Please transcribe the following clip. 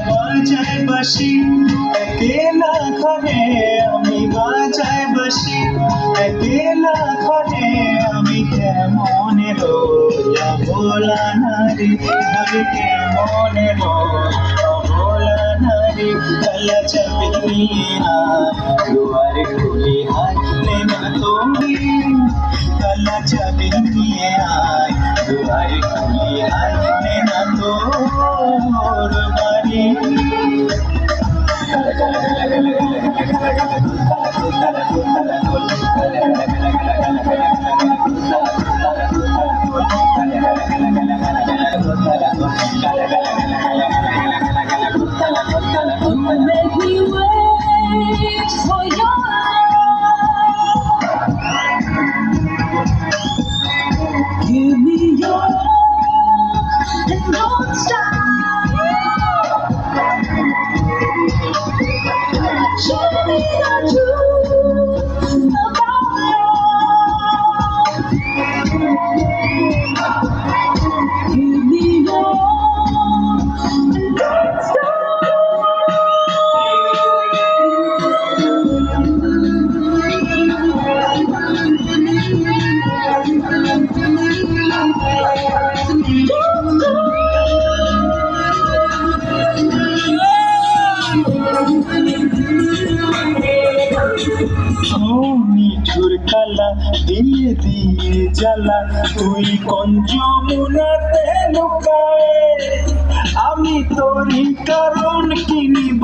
বাজায় বাঁশি একেলা ঘরে আমি বাজায় বাঁশি একেলা ঘরে আমি কেমনে রোজা ভোলা নারী আমি কেমনে ভোলা নারী গলা চাপে নিয়া দুয়ার খুলি হাতে না তুমি গলা চাপে নিয়ে আয় দুয়ার খুলি হাতে না তোর বাড়ি Make me wait for your love. Give me your love and don't stop. Show me the truth about love. Give me your love and don't stop. নিঠুর কালা দিয়ে দিয়ে জ্বালা তুই কোন যমুনাতে লুকায় আমি তোরই কারণ কিনিব